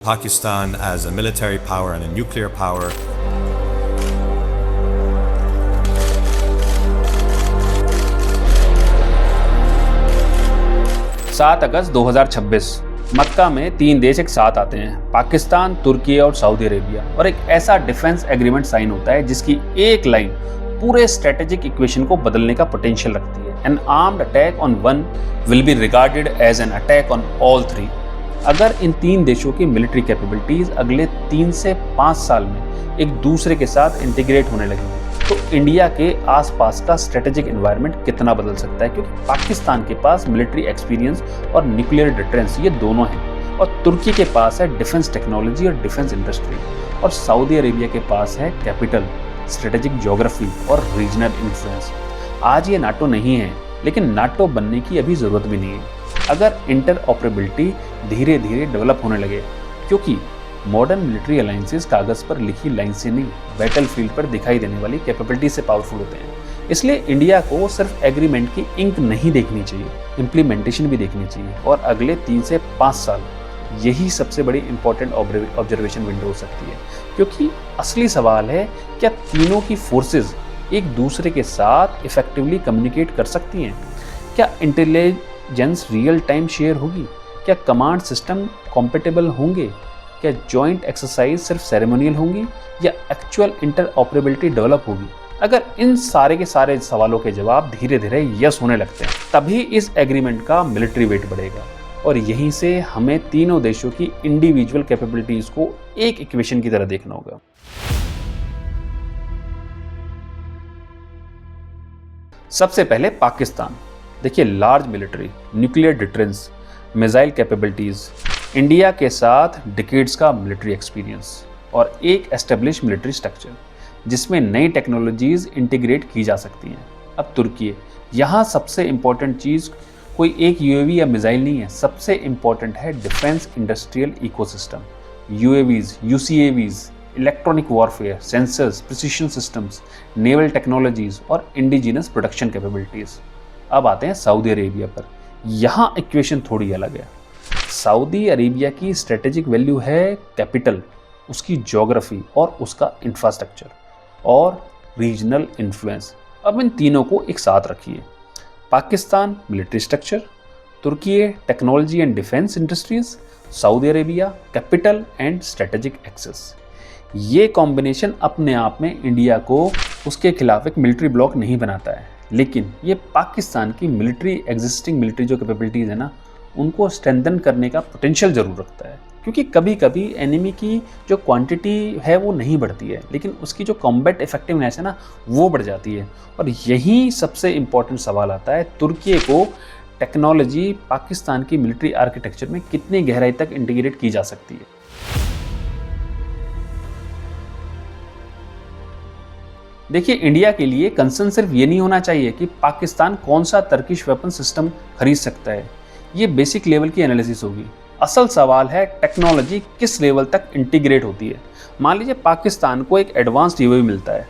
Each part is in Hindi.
Pakistan as a military power and a nuclear power. 7 अगस्त 2026 मक्का में 3 देश एक साथ आते हैं, पाकिस्तान, तुर्की और सऊदी अरेबिया, और एक ऐसा डिफेंस एग्रीमेंट साइन होता है जिसकी एक लाइन पूरे स्ट्रेटेजिक इक्वेशन को बदलने का पोटेंशियल रखती है। An armed attack on one will be regarded as an attack on all three. अगर इन 3 देशों की मिलिट्री कैपेबिलिटीज अगले 3 से 5 साल में एक दूसरे के साथ इंटीग्रेट होने लगेंगी तो इंडिया के आसपास का स्ट्रेटेजिक एनवायरनमेंट कितना बदल सकता है, क्योंकि पाकिस्तान के पास मिलिट्री एक्सपीरियंस और न्यूक्लियर डिटरेंस ये दोनों हैं, और तुर्की के पास है डिफेंस टेक्नोलॉजी और डिफेंस इंडस्ट्री, और सऊदी अरेबिया के पास है कैपिटल, स्ट्रेटेजिक ज्योग्राफी और रीजनल इन्फ्लुएंस। आज ये नाटो नहीं है, लेकिन नाटो बनने की अभी ज़रूरत भी नहीं है अगर इंटरऑपरेबिलिटी धीरे धीरे डेवलप होने लगे, क्योंकि मॉडर्न मिलिट्री अलायंसेस कागज़ पर लिखी लाइन से नहीं, बैटलफील्ड पर दिखाई देने वाली कैपेबिलिटी से पावरफुल होते हैं। इसलिए इंडिया को सिर्फ एग्रीमेंट की इंक नहीं देखनी चाहिए, इम्प्लीमेंटेशन भी देखनी चाहिए, और अगले 3 से 5 साल यही सबसे बड़ी इंपॉर्टेंट ऑब्जर्वेशन विंडो हो सकती है, क्योंकि असली सवाल है क्या तीनों की फोर्सेज एक दूसरे के साथ इफेक्टिवली कम्युनिकेट कर सकती हैं, क्या इंटेलिजेंस रियल टाइम शेयर होगी, क्या कमांड सिस्टम कॉम्पेटेबल होंगे, क्या जॉइंट एक्सरसाइज सिर्फ सेरेमोनियल होंगी या एक्चुअल इंटरऑपरेबिलिटी डेवलप होगी। अगर इन सारे के सारे सवालों के जवाब धीरे धीरे यस होने लगते हैं, तभी इस एग्रीमेंट का मिलिट्री वेट बढ़ेगा, और यहीं से हमें तीनों देशों की इंडिविजुअल कैपेबिलिटीज को एक इक्वेशन की तरह देखना होगा। सबसे पहले पाकिस्तान देखिए, large military, nuclear deterrence, missile capabilities, India के साथ डिकेड्स का मिलिट्री एक्सपीरियंस, और एक एस्टेब्लिश मिलिट्री स्ट्रक्चर जिसमें नई टेक्नोलॉजीज इंटीग्रेट की जा सकती हैं। अब तुर्की, यहाँ सबसे इंपॉर्टेंट चीज़ कोई एक यूएवी या मिसाइल नहीं है, सबसे इंपॉर्टेंट है defence industrial ecosystem, UAVs, UCAVs, electronic warfare, sensors, precision systems, naval technologies और इंडिजिनस प्रोडक्शन कैपेबिलिटीज। अब आते हैं सऊदी अरेबिया पर। यहाँ इक्वेशन थोड़ी अलग है। सऊदी अरेबिया की स्ट्रेटेजिक वैल्यू है कैपिटल, उसकी ज्योग्राफी और उसका इंफ्रास्ट्रक्चर, और रीजनल इन्फ्लुएंस। अब इन तीनों को एक साथ रखिए। पाकिस्तान मिलिट्री स्ट्रक्चर, तुर्की technology and defence industries, Saudi Arabia capital and strategic access. ये कॉम्बिनेशन अपने आप में इंडिया को उसके खिलाफ एक मिलिट्री ब्लॉक नहीं बनाता है, लेकिन ये पाकिस्तान की एग्जिस्टिंग मिलिट्री जो कैपेबिलिटीज़ है ना, उनको स्ट्रेंथन करने का पोटेंशियल ज़रूर रखता है, क्योंकि कभी कभी एनिमी की जो क्वांटिटी है वो नहीं बढ़ती है, लेकिन उसकी जो कॉम्बैट इफेक्टिवनेस है ना, वो बढ़ जाती है। और यही सबसे इम्पॉर्टेंट सवाल आता है, तुर्की को टेक्नोलॉजी पाकिस्तान की मिलिट्री आर्किटेक्चर में कितनी गहराई तक इंटीग्रेट की जा सकती है। देखिए, इंडिया के लिए कंसर्न सिर्फ ये नहीं होना चाहिए कि पाकिस्तान कौन सा टर्किश वेपन सिस्टम खरीद सकता है, ये बेसिक लेवल की एनालिसिस होगी। असल सवाल है टेक्नोलॉजी किस लेवल तक इंटीग्रेट होती है। मान लीजिए पाकिस्तान को एक एडवांस्ड यूएवी मिलता है।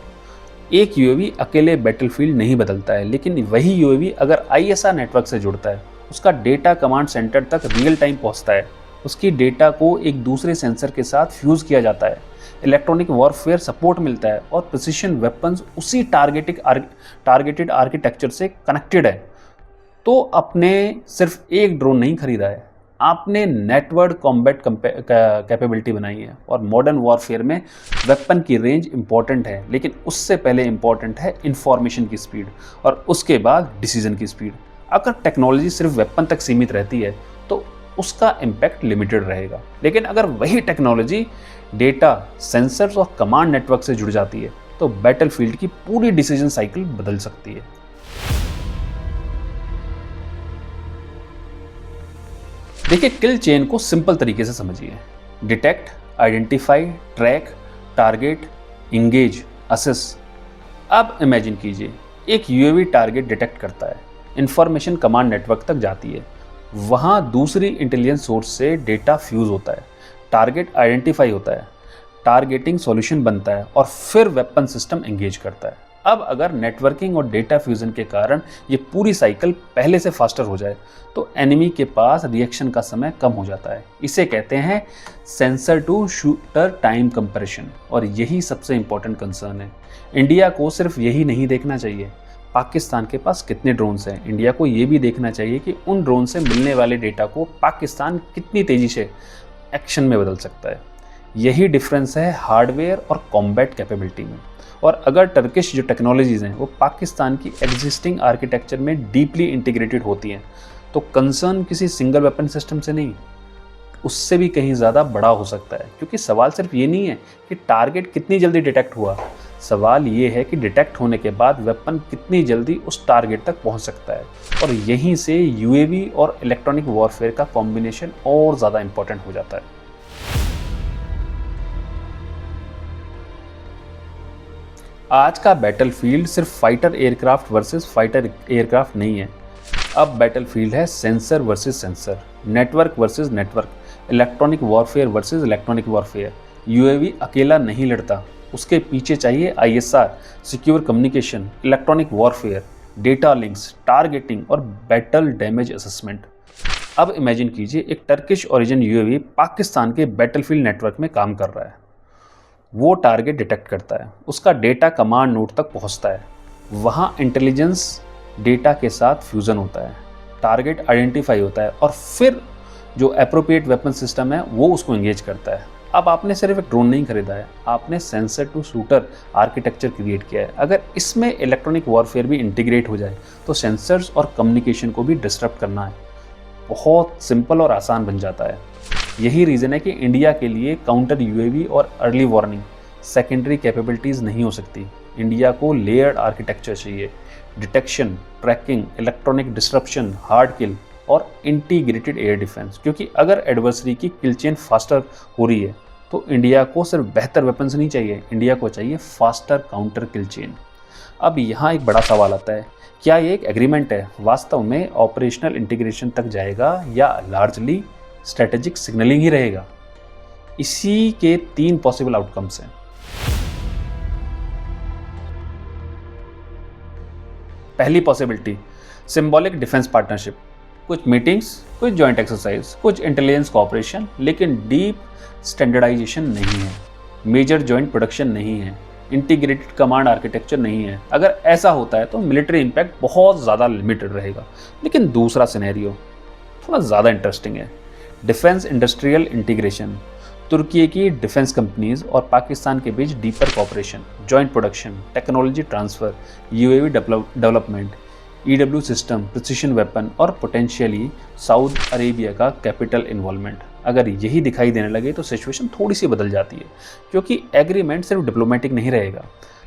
एक यूएवी अकेले बैटलफील्ड नहीं बदलता है, लेकिन वही यूएवी अगर आईएसआर नेटवर्क से जुड़ता है, उसका डेटा कमांड सेंटर तक रियल टाइम पहुंचता है, उसकी डेटा को एक दूसरे सेंसर के साथ फ्यूज़ किया जाता है, इलेक्ट्रॉनिक वॉरफेयर सपोर्ट मिलता है, और प्रिसिशन वेपन्स उसी टारगेटेड आर्किटेक्चर से कनेक्टेड है, तो आपने सिर्फ एक ड्रोन नहीं खरीदा है, आपने नेटवर्क कॉम्बैट कैपेबिलिटी बनाई है। और मॉडर्न वॉरफेयर में वेपन की रेंज इंपॉर्टेंट है, लेकिन उससे पहले इंपॉर्टेंट है इंफॉर्मेशन की स्पीड, और उसके बाद डिसीजन की स्पीड। अगर टेक्नोलॉजी सिर्फ वेपन तक सीमित रहती है तो उसका इम्पैक्ट लिमिटेड रहेगा, लेकिन अगर वही टेक्नोलॉजी डेटा, सेंसर्स और कमांड नेटवर्क से जुड़ जाती है तो बैटलफील्ड की पूरी डिसीजन साइकिल बदल सकती है। देखिए, किल चेन को सिंपल तरीके से समझिए। Detect, identify, track, target, engage, assess. अब इमेजिन कीजिए, एक यूएवी टारगेट डिटेक्ट करता है, इंफॉर्मेशन कमांड नेटवर्क तक जाती है, वहाँ दूसरी इंटेलिजेंस सोर्स से डेटा फ्यूज होता है, टारगेट आइडेंटिफाई होता है, टारगेटिंग सॉल्यूशन बनता है, और फिर वेपन सिस्टम एंगेज करता है। अब अगर नेटवर्किंग और डेटा फ्यूजन के कारण ये पूरी साइकिल पहले से फास्टर हो जाए तो एनिमी के पास रिएक्शन का समय कम हो जाता है। इसे कहते हैं sensor to shooter time comparison, और यही सबसे इंपॉर्टेंट कंसर्न है। इंडिया को सिर्फ यही नहीं देखना चाहिए पाकिस्तान के पास कितने ड्रोन्स हैं, इंडिया को ये भी देखना चाहिए कि उन ड्रोन से मिलने वाले डेटा को पाकिस्तान कितनी तेज़ी से एक्शन में बदल सकता है। यही डिफरेंस है हार्डवेयर और कॉम्बैट कैपेबिलिटी में। और अगर टर्किश जो टेक्नोलॉजीज़ हैं वो पाकिस्तान की एग्जिस्टिंग आर्किटेक्चर में डीपली इंटीग्रेटेड होती हैं तो कंसर्न किसी सिंगल वेपन सिस्टम से नहीं, उससे भी कहीं ज़्यादा बड़ा हो सकता है। क्योंकि सवाल सिर्फ ये नहीं है कि टारगेट कितनी जल्दी डिटेक्ट हुआ, सवाल ये है कि डिटेक्ट होने के बाद वेपन कितनी जल्दी उस टारगेट तक पहुंच सकता है। और यहीं से यूएवी और इलेक्ट्रॉनिक वॉरफेयर का कॉम्बिनेशन और ज़्यादा इंपॉर्टेंट हो जाता है। आज का बैटलफील्ड सिर्फ fighter aircraft versus fighter aircraft नहीं है। अब बैटलफील्ड है sensor versus sensor, network versus network, electronic warfare versus electronic warfare. UAV अकेला नहीं लड़ता, उसके पीछे चाहिए ISR, secure communication, electronic warfare, data links, targeting और बैटल डैमेज असेसमेंट। अब इमेजिन कीजिए एक टर्किश ओरिजिन यूएवी पाकिस्तान के बैटलफील्ड नेटवर्क में काम कर रहा है। वो टारगेट डिटेक्ट करता है, उसका डेटा कमांड नोड तक पहुंचता है, वहाँ इंटेलिजेंस डेटा के साथ फ्यूज़न होता है, टारगेट आइडेंटिफाई होता है और फिर जो अप्रोप्रिएट वेपन सिस्टम है वो उसको एंगेज करता है। अब आपने सिर्फ एक ड्रोन नहीं खरीदा है, आपने sensor to shooter architecture create किया है। अगर इसमें इलेक्ट्रॉनिक वॉरफेयर भी इंटीग्रेट हो जाए तो सेंसर्स और कम्युनिकेशन को भी डिस्टर्ब करना है बहुत सिंपल और आसान बन जाता है। यही रीज़न है कि इंडिया के लिए काउंटर यूएवी और अर्ली वार्निंग सेकेंडरी कैपेबिलिटीज़ नहीं हो सकती। इंडिया को लेयर्ड आर्किटेक्चर चाहिए, detection, tracking, electronic disruption, hard kill और इंटीग्रेटेड एयर डिफेंस। क्योंकि अगर एडवर्सरी की किल चेन फास्टर हो रही है तो इंडिया को सिर्फ बेहतर वेपन्स नहीं चाहिए, इंडिया को चाहिए फास्टर काउंटर किल चेन। अब यहाँ एक बड़ा सवाल आता है, क्या ये एक एग्रीमेंट है, वास्तव में ऑपरेशनल इंटीग्रेशन तक जाएगा या लार्जली स्ट्रेटेजिक सिग्नलिंग ही रहेगा? इसी के 3 पॉसिबल आउटकम्स हैं। पहली पॉसिबिलिटी, सिंबॉलिक डिफेंस पार्टनरशिप, कुछ मीटिंग्स, कुछ जॉइंट एक्सरसाइज, कुछ इंटेलिजेंस कोऑपरेशन, लेकिन डीप स्टैंडर्डाइजेशन नहीं है, मेजर जॉइंट प्रोडक्शन नहीं है, इंटीग्रेटेड कमांड आर्किटेक्चर नहीं है। अगर ऐसा होता है तो मिलिट्री इम्पैक्ट बहुत ज़्यादा लिमिटेड रहेगा। लेकिन दूसरा सिनेरियो थोड़ा ज़्यादा इंटरेस्टिंग है, डिफेंस इंडस्ट्रियल इंटीग्रेशन, तुर्की की डिफेंस कंपनीज और पाकिस्तान के बीच deeper cooperation, joint production, technology transfer, UAV development, EW system, precision weapon और पोटेंशियली सऊदी अरेबिया का कैपिटल इन्वॉल्वमेंट। अगर यही दिखाई देने लगे तो सिचुएशन थोड़ी सी बदल जाती है, क्योंकि एग्रीमेंट सिर्फ डिप्लोमेटिक नहीं रहेगा,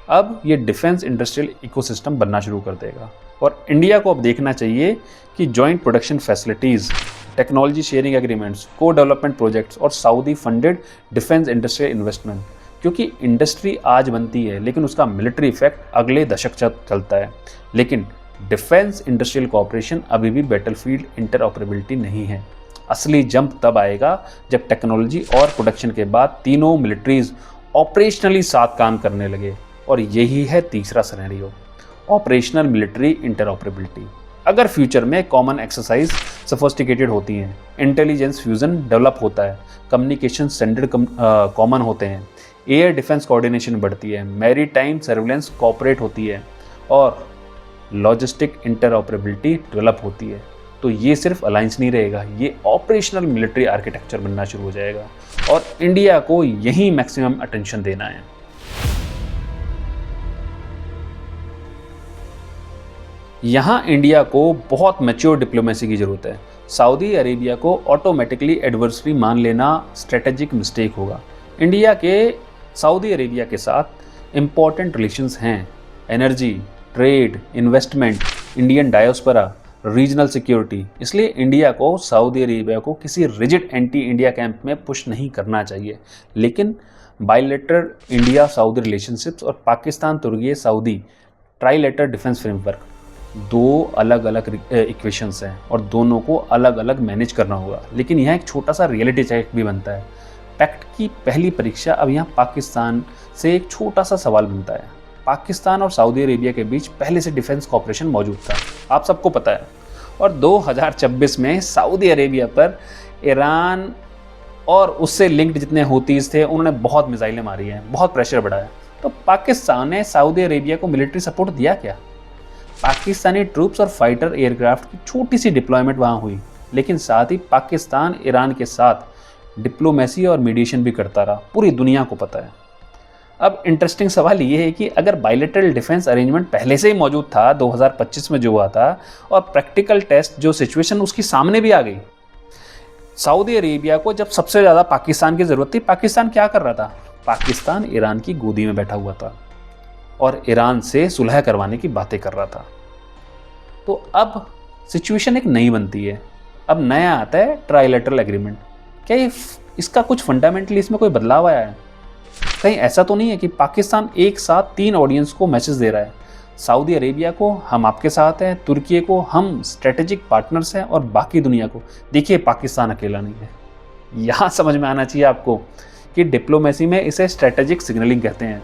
अब ये डिफेंस इंडस्ट्रियल इकोसिस्टम बनना शुरू कर देगा। और इंडिया को अब देखना चाहिए कि joint production facilities, technology sharing agreements, को डेवलपमेंट प्रोजेक्ट्स और Saudi funded defence industrial investment. क्योंकि इंडस्ट्री आज बनती है लेकिन उसका मिलिट्री इफेक्ट अगले दशक चलता है। लेकिन डिफेंस इंडस्ट्रियल कोऑपरेशन अभी भी बैटलफील्ड इंटरऑपरेबिलिटी नहीं है। असली जंप तब आएगा जब टेक्नोलॉजी और प्रोडक्शन के बाद तीनों मिलिट्रीज ऑपरेशनली साथ काम करने लगे। और यही है तीसरा सिनेरियो, ऑपरेशनल मिलिट्री इंटरऑपरेबिलिटी। अगर फ्यूचर में कॉमन एक्सरसाइज सोफिस्टिकेटेड होती हैं, इंटेलिजेंस फ्यूजन डेवलप होता है, कम्युनिकेशन स्टैंडर्ड कॉमन होते हैं, एयर डिफेंस कोऑर्डिनेशन बढ़ती है, मैरीटाइम सर्विलेंस कोऑपरेट होती है और लॉजिस्टिक इंटरऑपरेबिलिटी डेवलप होती है, तो ये सिर्फ अलायंस नहीं रहेगा, ये ऑपरेशनल मिलिट्री आर्किटेक्चर बनना शुरू हो जाएगा। और इंडिया को यही मैक्सिमम अटेंशन देना है। यहाँ इंडिया को बहुत मैच्योर डिप्लोमेसी की ज़रूरत है। सऊदी अरेबिया को ऑटोमेटिकली एडवर्सरी मान लेना स्ट्रेटेजिक मिस्टेक होगा। इंडिया के सऊदी अरेबिया के साथ इम्पॉर्टेंट रिलेशंस हैं, energy, trade, investment, Indian diaspora, regional security. इसलिए इंडिया को सऊदी अरेबिया को किसी रिजिड एंटी इंडिया कैंप में पुश नहीं करना चाहिए। लेकिन बायलैटरल इंडिया सऊदी रिलेशनशिप्स और पाकिस्तान तुर्की सऊदी ट्राइलेटर डिफेंस फ्रेमवर्क 2 अलग अलग इक्वेशंस हैं और दोनों को अलग अलग मैनेज करना होगा। लेकिन यहाँ एक छोटा सा रियलिटी चेक भी बनता है। पैक्ट की पहली परीक्षा अब यहाँ पाकिस्तान से एक छोटा सा सवाल बनता है, पाकिस्तान और सऊदी अरेबिया के बीच पहले से डिफेंस कॉपरेशन मौजूद था, आप सबको पता है। और 2026 में सऊदी अरेबिया पर ईरान और उससे लिंक्ड जितने हूतीज़ थे उन्होंने बहुत मिसाइलें मारी हैं, बहुत प्रेशर बढ़ाया। तो पाकिस्तान ने सऊदी अरेबिया को मिलिट्री सपोर्ट दिया क्या? पाकिस्तानी ट्रूप्स और फाइटर एयरक्राफ्ट की छोटी सी डिप्लॉयमेंट वहाँ हुई, लेकिन साथ ही पाकिस्तान ईरान के साथ डिप्लोमेसी और मीडिएशन भी करता रहा, पूरी दुनिया को पता है। अब इंटरेस्टिंग सवाल ये है कि अगर बायलैटरल डिफेंस अरेंजमेंट पहले से ही मौजूद था 2025 में जो हुआ था, और प्रैक्टिकल टेस्ट जो सिचुएशन उसकी सामने भी आ गई, सऊदी अरेबिया को जब सबसे ज़्यादा पाकिस्तान की ज़रूरत थी, पाकिस्तान क्या कर रहा था? पाकिस्तान ईरान की गोदी में बैठा हुआ था और ईरान से सुलह करवाने की बातें कर रहा था। तो अब सिचुएशन एक नई बनती है, अब नया आता है ट्राइलेटरल एग्रीमेंट। क्या ये इसका कुछ फंडामेंटली इसमें कोई बदलाव आया है? कहीं ऐसा तो नहीं है कि पाकिस्तान एक साथ 3 ऑडियंस को मैसेज दे रहा है, सऊदी अरेबिया को हम आपके साथ हैं, तुर्की को हम स्ट्रेटेजिक पार्टनर्स हैं, और बाकी दुनिया को देखिए पाकिस्तान अकेला नहीं है। यहाँ समझ में आना चाहिए आपको कि डिप्लोमेसी में इसे स्ट्रेटेजिक सिग्नलिंग कहते हैं।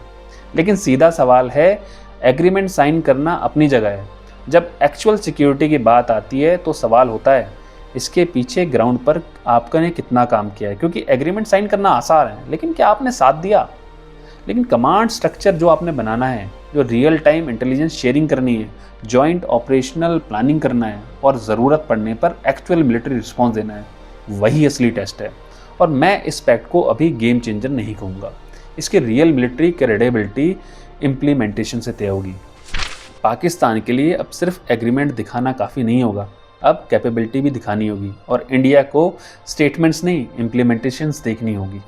लेकिन सीधा सवाल है, एग्रीमेंट साइन करना अपनी जगह है, जब एक्चुअल सिक्योरिटी की बात आती है तो सवाल होता है इसके पीछे ग्राउंड पर आपने कितना काम किया है। क्योंकि एग्रीमेंट साइन करना आसान है, लेकिन क्या आपने साथ दिया? लेकिन कमांड स्ट्रक्चर जो आपने बनाना है, जो रियल टाइम इंटेलिजेंस शेयरिंग करनी है, जॉइंट ऑपरेशनल प्लानिंग करना है और ज़रूरत पड़ने पर एक्चुअल मिलिट्री रिस्पॉन्स देना है, वही असली टेस्ट है। और मैं इस पैक्ट को अभी गेम चेंजर नहीं कहूँगा, इसकी रियल मिलिट्री क्रेडिबिलिटी इम्प्लीमेंटेशन से तय होगी। पाकिस्तान के लिए अब सिर्फ एग्रीमेंट दिखाना काफ़ी नहीं होगा, अब कैपेबिलिटी भी दिखानी होगी, और इंडिया को स्टेटमेंट्स नहीं इम्प्लीमेंटेशंस देखनी होगी।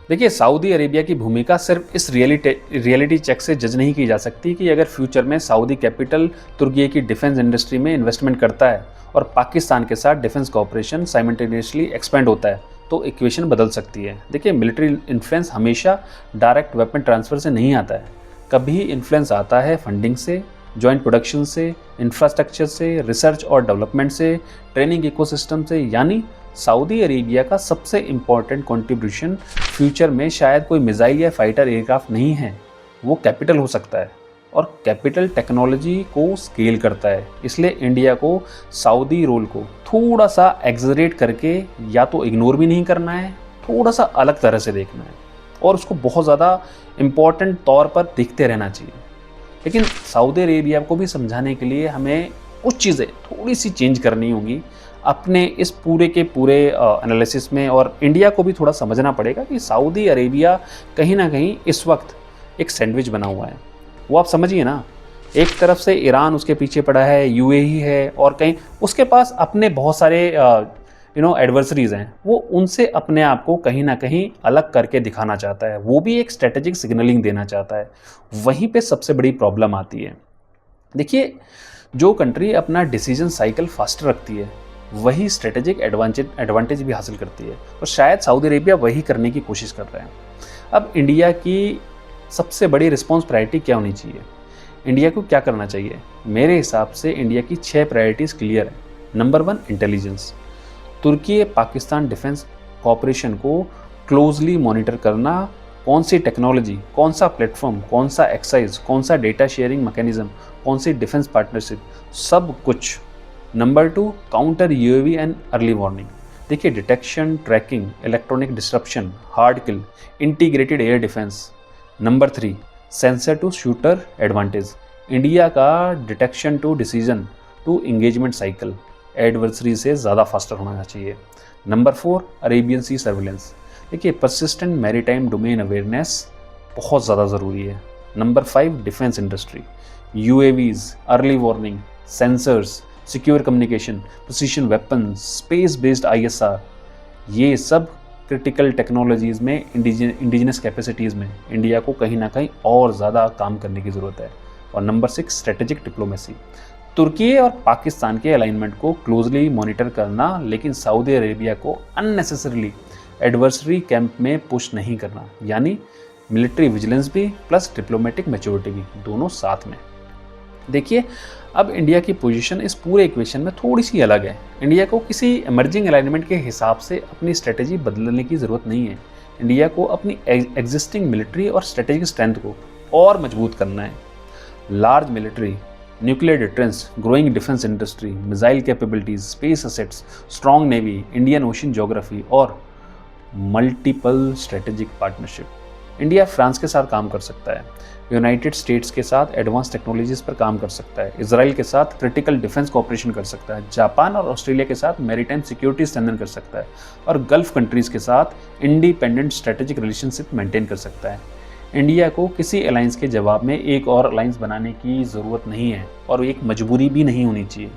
देखिए, सऊदी अरेबिया की भूमिका सिर्फ इस रियलिटी चेक से जज नहीं की जा सकती कि अगर फ्यूचर में सऊदी कैपिटल तुर्की की डिफेंस इंडस्ट्री में इन्वेस्टमेंट करता है और पाकिस्तान के साथ डिफेंस कॉपरेशन साइमल्टेनियसली एक्सपेंड होता है तो इक्वेशन बदल सकती है। देखिए, मिलिट्री इन्फ्लुएंस हमेशा डायरेक्ट वेपन ट्रांसफ़र से नहीं आता है, कभी इन्फ्लुएंस आता है फंडिंग से, जॉइंट प्रोडक्शन से, इंफ्रास्ट्रक्चर से, रिसर्च और डेवलपमेंट से, ट्रेनिंग इकोसिस्टम से। यानी सऊदी अरेबिया का सबसे इम्पॉर्टेंट कंट्रीब्यूशन फ्यूचर में शायद कोई मिसाइल या फाइटर एयरक्राफ्ट नहीं है, वो कैपिटल हो सकता है, और कैपिटल टेक्नोलॉजी को स्केल करता है। इसलिए इंडिया को सऊदी रोल को थोड़ा सा एग्जरेट करके या तो इग्नोर भी नहीं करना है, थोड़ा सा अलग तरह से देखना है, और उसको बहुत ज़्यादा इम्पॉर्टेंट तौर पर देखते रहना चाहिए। लेकिन सऊदी अरेबिया को भी समझाने के लिए हमें कुछ चीज़ें थोड़ी सी चेंज करनी होंगी अपने इस पूरे के पूरे एनालिसिस में, और इंडिया को भी थोड़ा समझना पड़ेगा कि सऊदी अरेबिया कहीं ना कहीं इस वक्त एक सैंडविच बना हुआ है। वो आप समझिए ना, एक तरफ से ईरान उसके पीछे पड़ा है, यूएई है, और कहीं उसके पास अपने बहुत सारे एडवर्सरीज हैं, वो उनसे अपने आप को कहीं ना कहीं अलग करके दिखाना चाहता है, वो भी एक स्ट्रेटेजिक सिग्नलिंग देना चाहता है। वहीं पे सबसे बड़ी प्रॉब्लम आती है। देखिए, जो कंट्री अपना डिसीजन साइकिल फास्टर रखती है वही स्ट्रेटेजिक एडवांटेज भी हासिल करती है, और शायद सऊदी अरेबिया वही करने की कोशिश कर रहे हैं। अब इंडिया की सबसे बड़ी रिस्पॉन्स प्रायोरिटी क्या होनी चाहिए? इंडिया को क्या करना चाहिए? मेरे हिसाब से इंडिया की 6 प्रायोरिटीज़ क्लियर है। Number 1, intelligence. तुर्की पाकिस्तान डिफेंस कॉपरेशन को क्लोजली मॉनिटर करना, कौन सी टेक्नोलॉजी, कौन सा प्लेटफॉर्म, कौन सा एक्सरसाइज, कौन सा डेटा शेयरिंग मैकेनिज्म, कौन सी डिफेंस पार्टनरशिप, सब कुछ। Number 2, counter UAV and early warning. देखिए, detection, tracking, electronic disruption, hard kill, integrated air defence. Number 3, sensor to shooter advantage. India का detection to decision to engagement cycle adversary से ज़्यादा फास्टर होना चाहिए। Number 4, Arabian sea surveillance. देखिए, परसिस्टेंट मैरीटाइम डोमेन अवेयरनेस बहुत ज़्यादा ज़रूरी है। Number 5, defence industry, UAVs, early warning, sensors, secure communication, precision weapons, space based ISR, ये सब क्रिटिकल टेक्नोलॉजीज़ में, इंडिजिनस कैपेसिटीज़ में इंडिया को कहीं ना कहीं और ज़्यादा काम करने की ज़रूरत है। और नंबर 6, स्ट्रेटेजिक डिप्लोमेसी। तुर्की और पाकिस्तान के अलाइनमेंट को क्लोजली मॉनिटर करना, लेकिन सऊदी अरेबिया को अननेसेसरली एडवर्सरी कैंप में पुश नहीं करना। यानी मिलिट्री विजिलेंस भी प्लस डिप्लोमेटिक मैच्योरिटी भी, दोनों साथ में। देखिए, अब इंडिया की पोजीशन इस पूरे इक्वेशन में थोड़ी सी अलग है। इंडिया को किसी इमर्जिंग अलाइनमेंट के हिसाब से अपनी स्ट्रेटेजी बदलने की ज़रूरत नहीं है। इंडिया को अपनी एग्जिस्टिंग मिलिट्री और स्ट्रेटेजिक स्ट्रेंथ को और मजबूत करना है। Large military, nuclear defence, growing defence industry, missile capabilities, space assets, strong navy, Indian ocean geography और multiple strategic partnership. India France के साथ काम कर सकता है, यूनाइटेड स्टेट्स के साथ एडवांस टेक्नोलॉजीज पर काम कर सकता है, इजराइल के साथ क्रिटिकल डिफेंस कोऑपरेशन कर सकता है, जापान और ऑस्ट्रेलिया के साथ मैरीटाइम सिक्योरिटी स्ट्रेंथन कर सकता है और गल्फ कंट्रीज के साथ इंडिपेंडेंट स्ट्रेटेजिक रिलेशनशिप मेंटेन कर सकता है। इंडिया को किसी अलायंस के जवाब में एक और अलायंस बनाने की ज़रूरत नहीं है और एक मजबूरी भी नहीं होनी चाहिए।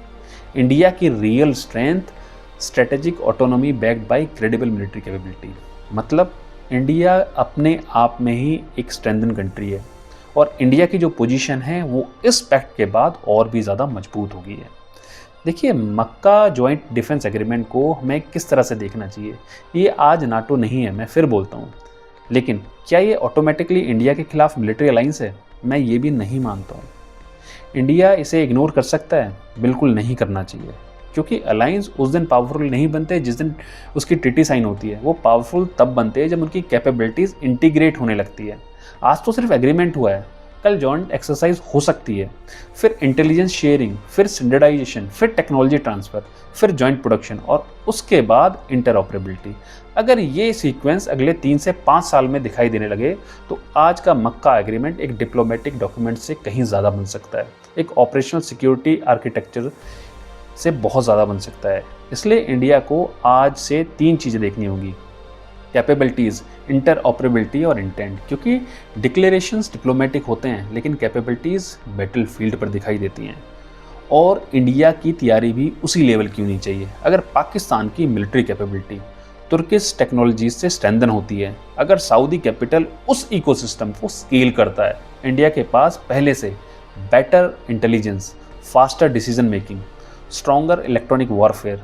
इंडिया की real strength strategic autonomy backed by credible military capability. मतलब इंडिया अपने आप में ही एक स्ट्रेंथन कंट्री है और इंडिया की जो पोजीशन है वो इस पैक्ट के बाद और भी ज़्यादा मजबूत हो गई है। देखिए, मक्का जॉइंट डिफेंस एग्रीमेंट को हमें किस तरह से देखना चाहिए। ये आज नाटो नहीं है, मैं फिर बोलता हूँ, लेकिन क्या ये ऑटोमेटिकली इंडिया के खिलाफ मिलिट्री अलायंस है? मैं ये भी नहीं मानता हूँ। इंडिया इसे इग्नोर कर सकता है? बिल्कुल नहीं करना चाहिए, क्योंकि अलायंस उस दिन पावरफुल नहीं बनते जिस दिन उसकी ट्रीटी साइन होती है। वो पावरफुल तब बनते हैं जब उनकी कैपेबिलिटीज़ इंटीग्रेट होने लगती है। आज तो सिर्फ एग्रीमेंट हुआ है, कल जॉइंट एक्सरसाइज हो सकती है, फिर इंटेलिजेंस शेयरिंग, फिर स्टैंडर्डाइजेशन, फिर टेक्नोलॉजी ट्रांसफ़र, फिर जॉइंट प्रोडक्शन और उसके बाद इंटरऑपरेबिलिटी। अगर ये सीक्वेंस अगले 3 से 5 साल में दिखाई देने लगे तो आज का मक्का एग्रीमेंट एक डिप्लोमेटिक डॉक्यूमेंट से कहीं ज़्यादा बन सकता है, एक ऑपरेशनल सिक्योरिटी आर्किटेक्चर से बहुत ज़्यादा बन सकता है। इसलिए इंडिया को आज से 3 चीज़ें देखनी होगी: कैपेबिलिटीज़, इंटरऑपरेबिलिटी और इंटेंट। क्योंकि डिक्लेरेशंस डिप्लोमेटिक होते हैं लेकिन कैपेबिलिटीज़ बैटल फील्ड पर दिखाई देती हैं। और इंडिया की तैयारी भी उसी लेवल की होनी चाहिए। अगर पाकिस्तान की मिलिट्री कैपेबिलिटी तुर्किश टेक्नोलॉजीज से स्ट्रेंथन होती है, अगर सऊदी कैपिटल उस इकोसिस्टम को स्केल करता है, इंडिया के पास पहले से better intelligence, faster decision making, stronger electronic warfare,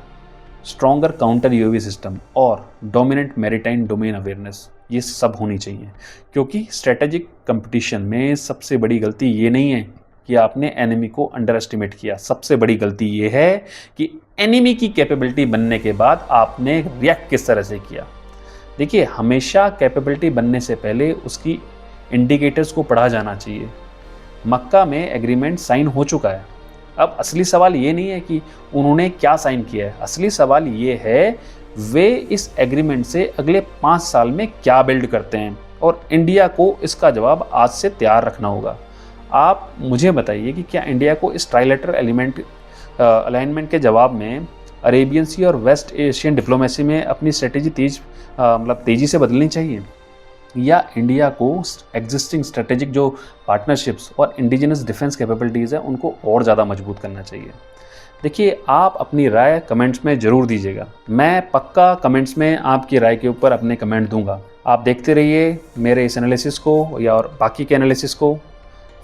stronger counter UAV system और डोमिनेंट मैरीटाइम डोमेन अवेयरनेस, ये सब होनी चाहिए। क्योंकि स्ट्रेटेजिक कंपटीशन में सबसे बड़ी गलती ये नहीं है कि आपने एनिमी को अंडर एस्टिमेट किया, सबसे बड़ी गलती ये है कि एनिमी की कैपेबिलिटी बनने के बाद आपने रिएक्ट किस तरह से किया। देखिए, हमेशा कैपेबिलिटी बनने से पहले उसकी इंडिकेटर्स को पढ़ा जाना चाहिए। मक्का में एग्रीमेंट साइन हो चुका है। अब असली सवाल ये नहीं है कि उन्होंने क्या साइन किया है, असली सवाल ये है वे इस एग्रीमेंट से अगले 5 साल में क्या बिल्ड करते हैं और इंडिया को इसका जवाब आज से तैयार रखना होगा। आप मुझे बताइए कि क्या इंडिया को इस ट्राइलेटरल अलाइनमेंट के जवाब में अरेबियन सी और वेस्ट एशियन डिप्लोमेसी में अपनी स्ट्रेटेजी तेज़ी से बदलनी चाहिए, या इंडिया को एग्जिस्टिंग स्ट्रेटेजिक जो पार्टनरशिप्स और इंडिजिनस डिफेंस कैपेबिलिटीज़ हैं उनको और ज़्यादा मजबूत करना चाहिए। देखिए, आप अपनी राय कमेंट्स में ज़रूर दीजिएगा। मैं पक्का कमेंट्स में आपकी राय के ऊपर अपने कमेंट दूंगा। आप देखते रहिए मेरे इस एनालिसिस को या और बाकी के एनालिसिस को।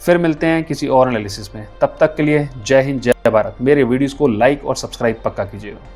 फिर मिलते हैं किसी और एनालिसिस में। तब तक के लिए जय हिंद, जय भारत। मेरे वीडियोज़ को लाइक और सब्सक्राइब पक्का कीजिएगा।